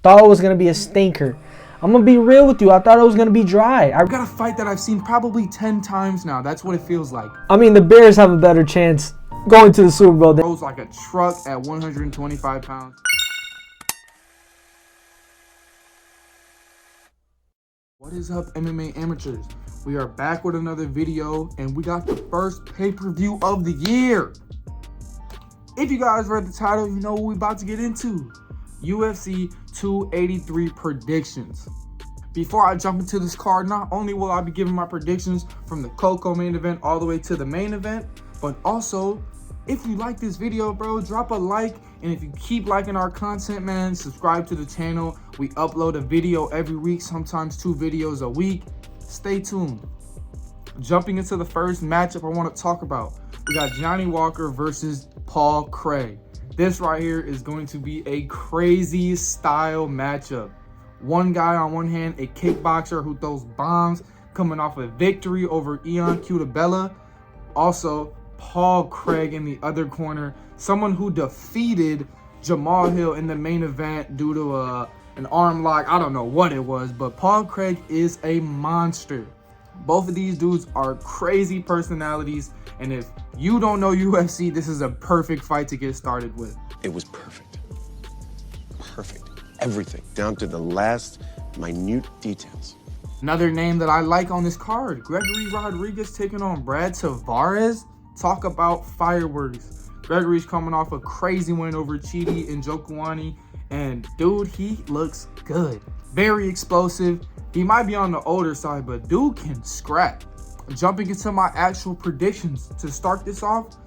thought it was going to be a stinker. I'm going to be real with you. I thought it was going to be dry. I got a fight that I've seen probably 10 times now. That's what it feels like. I mean, the Bears have a better chance going to the Super Bowl. Rose like a truck at 125 pounds. What is up, MMA amateurs? We are back with another video, and we got the first pay-per-view of the year. If you guys read the title, you know what we're about to get into. UFC 283 predictions. Before I jump into this card, not only will I be giving my predictions from the Coco main event all the way to the main event, but also, if you like this video, bro, drop a like. And if you keep liking our content, man, subscribe to the channel. We upload a video every week, sometimes 2 videos a week. Stay tuned. Jumping into the first matchup I want to talk about, we got Johnny Walker versus Paul Craig. This right here is going to be a crazy style matchup. One guy on one hand, a kickboxer who throws bombs, coming off a victory over Ion Cutabella. Also, Paul Craig in the other corner, someone who defeated Jamal Hill in the main event due to an arm lock. I don't know what it was, but Paul Craig is a monster. Both of these dudes are crazy personalities, and if you don't know UFC, this is a perfect fight to get started with. It was perfect. Perfect. Everything, down to the last minute details. Another name that I like on this card, Gregory Rodriguez taking on Brad Tavares. Talk about fireworks. Gregory's coming off a crazy win over Chidi and Jokuani, and dude, he looks good. Very explosive. He might be on the older side, but dude can scrap. Jumping into my actual predictions, to start this off,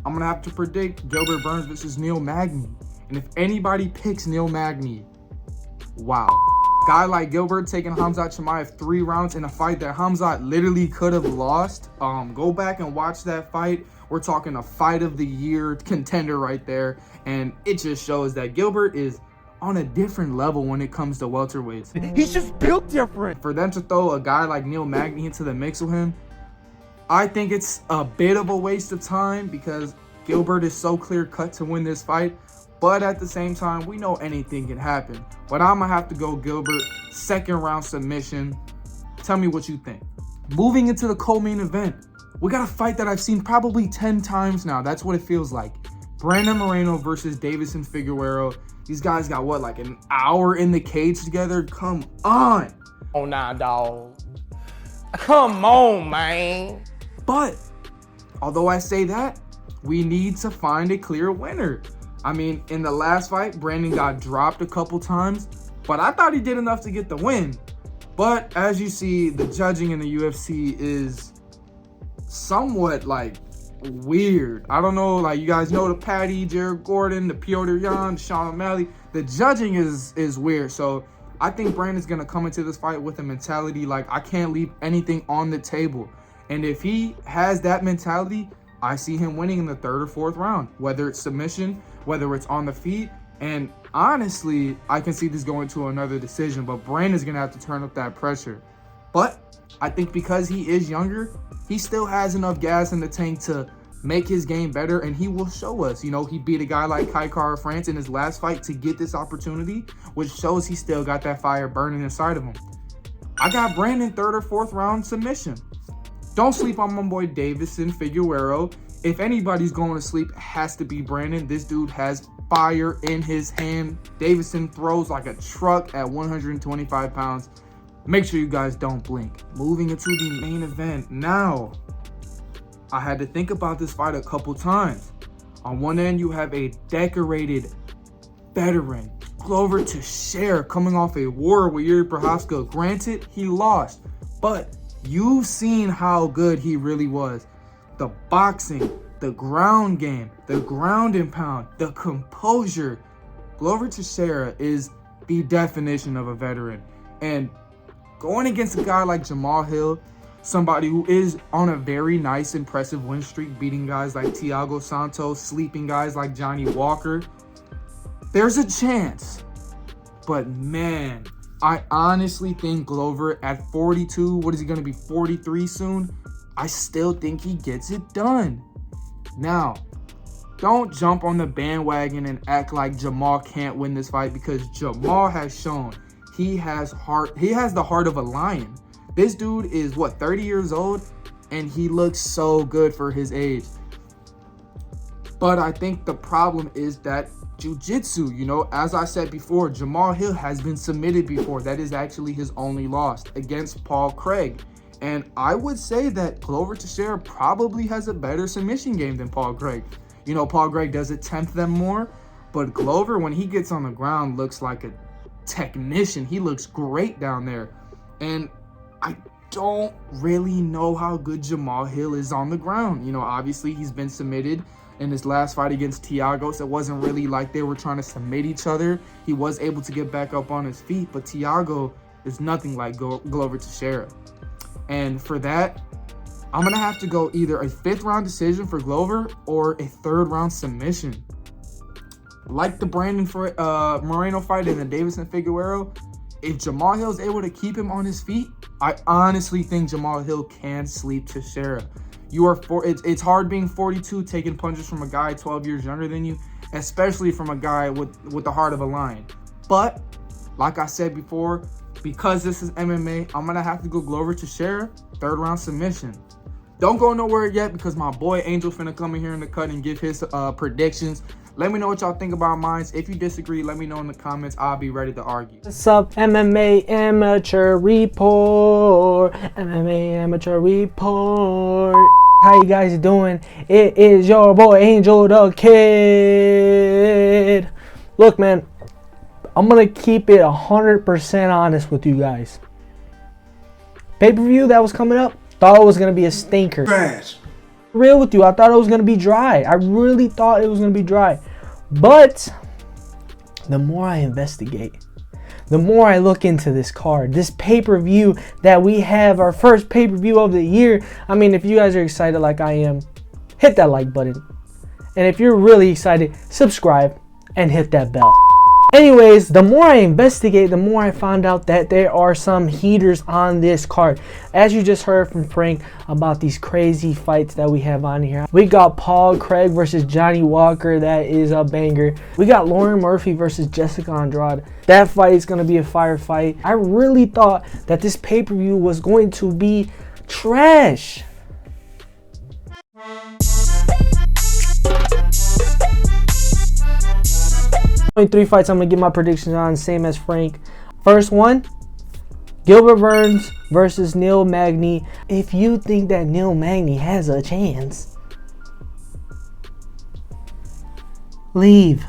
I'm gonna have to predict Gilbert Burns versus Neil Magny. And if anybody picks Neil Magny, wow. Guy like Gilbert taking Khamzat Chimaev 3 rounds in a fight that Khamzat literally could have lost. Go back and watch that fight. We're talking a fight of the year contender right there. And it just shows that Gilbert is on a different level when it comes to welterweights. He's just built different. For them to throw a guy like Neil Magny into the mix with him, I think it's a bit of a waste of time because Gilbert is so clear cut to win this fight. But at the same time, we know anything can happen. But I'm going to have to go Gilbert, 2nd round submission. Tell me what you think. Moving into the co-main event, we got a fight that I've seen probably 10 times now. That's what it feels like. Brandon Moreno versus Davison Figueiredo. These guys got, what, like an hour in the cage together? Come on. Oh, nah, dog. Come on, man. But, although I say that, we need to find a clear winner. I mean, in the last fight, Brandon got dropped a couple times, but I thought he did enough to get the win. But as you see, the judging in the UFC is somewhat like weird. I don't know, like you guys know the Patty, Jared Gordon, the Piotr Jan, Sean O'Malley. The judging is weird. So I think Brandon's gonna come into this fight with a mentality like I can't leave anything on the table. And if he has that mentality, I see him winning in the 3rd or 4th round, whether it's submission, whether it's on the feet. And honestly, I can see this going to another decision, but Brandon's gonna have to turn up that pressure. But I think because he is younger, he still has enough gas in the tank to make his game better, and he will show us. You know, he beat a guy like Kai Kara France in his last fight to get this opportunity, which shows he still got that fire burning inside of him. I got Brandon 3rd or 4th round submission. Don't sleep on my boy Davison Figueiredo. If anybody's going to sleep, it has to be Brandon. This dude has fire in his hand. Davison throws like a truck at 125 pounds. Make sure you guys don't blink. Moving into the main event now. I had to think about this fight a couple times. On one end, you have a decorated veteran, Glover Teixeira, coming off a war with Yuri Prochazka. Granted, he lost, but you've seen how good he really was. The boxing, the ground game, the ground and pound, the composure. Glover Teixeira is the definition of a veteran. And going against a guy like Jamal Hill, somebody who is on a very nice, impressive win streak, beating guys like Thiago Santos, sleeping guys like Johnny Walker, there's a chance. But man, I honestly think Glover at 42, what is he going to be, 43 soon? I still think he gets it done. Now, don't jump on the bandwagon and act like Jamal can't win this fight, because Jamal has shown he has the heart of a lion. This dude is, what, 30 years old? And he looks so good for his age. But I think the problem is that jiu-jitsu, you know, as I said before, Jamal Hill has been submitted before. That is actually his only loss against Paul Craig. And I would say that Glover Teixeira probably has a better submission game than Paul Craig. You know, Paul Craig does attempt them more, but Glover, when he gets on the ground, looks like a technician. He looks great down there. And I don't really know how good Jamal Hill is on the ground. You know, obviously he's been submitted in his last fight against Thiago, so it wasn't really like they were trying to submit each other. He was able to get back up on his feet, but Thiago is nothing like Glover Teixeira. And for that, I'm going to have to go either a 5th round decision for Glover or a 3rd round submission. Like the Brandon Moreno fight and the Davison Figueiredo, if Jamal Hill is able to keep him on his feet, I honestly think Jamal Hill can sleep Teixeira. It's hard being 42, taking punches from a guy 12 years younger than you, especially from a guy with the heart of a lion. But like I said before, because this is MMA, I'm gonna have to go Glover Teixeira, 3rd round submission. Don't go nowhere yet, because my boy Angel finna come in here in the cut and give his predictions. Let me know what y'all think about mine. If you disagree, let me know in the comments. I'll be ready to argue. What's up, MMA Amateur Report? MMA Amateur Report. How you guys doing? It is your boy Angel the Kid. Look, man, I'm gonna keep it 100% honest with you guys. Pay-per-view that was coming up, thought it was gonna be a stinker. Trash. Real with you, I thought it was gonna be dry. I really thought it was gonna be dry. But the more I investigate, the more I look into this card, this pay-per-view that we have, our first pay-per-view of the year. I mean, if you guys are excited like I am, hit that like button. And if you're really excited, subscribe and hit that bell. Anyways, the more I investigate, the more I found out that there are some heaters on this card. As you just heard from Frank about these crazy fights that we have on here. We got Paul Craig versus Johnny Walker. That is a banger. We got Lauren Murphy versus Jessica Andrade. That fight is going to be a fire fight. I really thought that this pay-per-view was going to be trash. Only 3 fights I'm going to get my predictions on, same as Frank. First one, Gilbert Burns versus Neil Magny. If you think that Neil Magny has a chance, leave.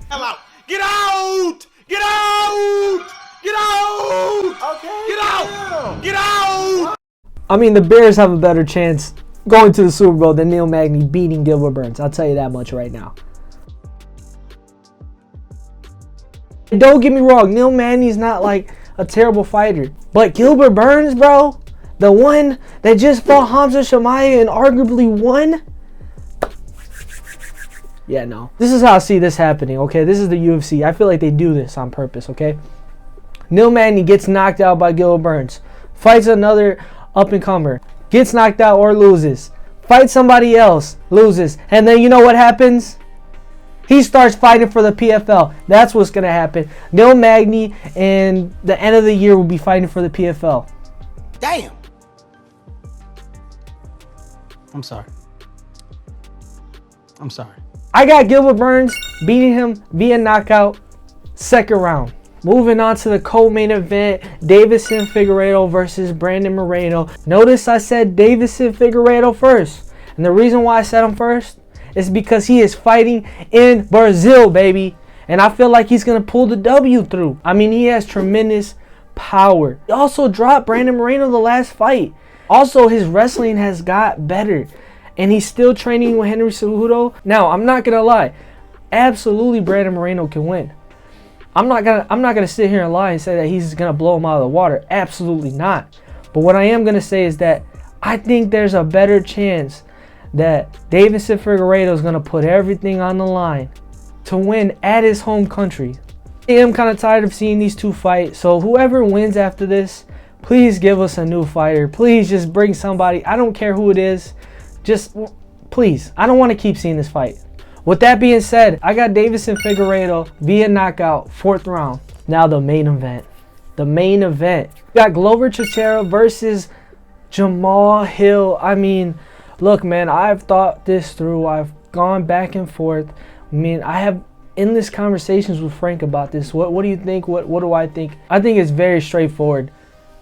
Get out! Get out! Get out! Okay. Get out! Get out! I mean, the Bears have a better chance going to the Super Bowl than Neil Magny beating Gilbert Burns. I'll tell you that much right now. Don't get me wrong, Neil Magny's not like a terrible fighter. But Gilbert Burns, bro, the one that just fought Hamza Chimaev and arguably won? Yeah, no. This is how I see this happening, okay? This is the UFC. I feel like they do this on purpose, okay? Neil Magny gets knocked out by Gilbert Burns. Fights another up-and-comer. Gets knocked out or loses. Fights somebody else. Loses. And then you know what happens? He starts fighting for the PFL. That's what's going to happen. Neil Magny and the end of the year will be fighting for the PFL. Damn. I'm sorry. I got Gilbert Burns beating him via knockout, 2nd round. Moving on to the co-main event, Davison Figueiredo versus Brandon Moreno. Notice I said Davison Figueiredo first. And the reason why I said him first is because he is fighting in Brazil, baby. And I feel like he's going to pull the W through. I mean, he has tremendous power. He also dropped Brandon Moreno the last fight. Also, his wrestling has got better. And he's still training with Henry Cejudo. Now, I'm not going to lie. Absolutely, Brandon Moreno can win. I'm not gonna sit here and lie and say that he's going to blow him out of the water. Absolutely not. But what I am going to say is that I think there's a better chance that Davison Figueiredo is going to put everything on the line to win at his home country. I am kind of tired of seeing these two fight, so whoever wins after this, please give us a new fighter. Please just bring somebody. I don't care who it is. Just please. I don't want to keep seeing this fight. With that being said, I got Deiveson Figueiredo via knockout, 4th round. Now the main event. The main event. We got Glover Teixeira versus Jamal Hill. I mean, look, man, I've thought this through. I've gone back and forth. I mean, I have endless conversations with Frank about this. What do you think? What do I think? I think it's very straightforward.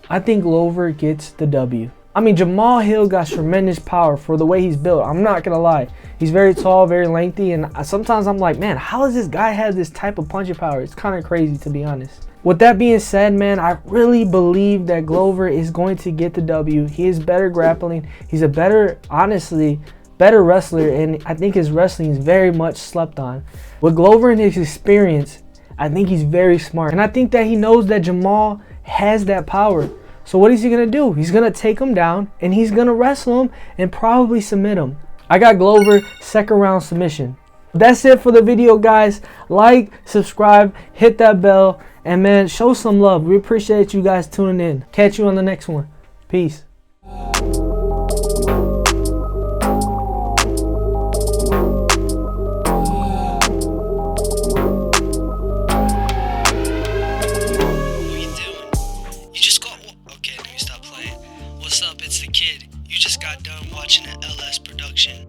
I think Glover gets the W. I mean, Jamal Hill got tremendous power for the way he's built. I'm not going to lie. He's very tall, very lengthy, and sometimes I'm like, man, how does this guy have this type of punching power? It's kind of crazy, to be honest. With that being said, man, I really believe that Glover is going to get the W. He is better grappling. He's a better, honestly, better wrestler, and I think his wrestling is very much slept on. With Glover and his experience, I think he's very smart. And I think that he knows that Jamal has that power. So what is he going to do? He's going to take him down, and he's going to wrestle him and probably submit him. I got Glover, 2nd round submission. That's it for the video, guys. Like, subscribe, hit that bell, and man, show some love. We appreciate you guys tuning in. Catch you on the next one. Peace. What's up? It's the kid. You just got done watching an LS production.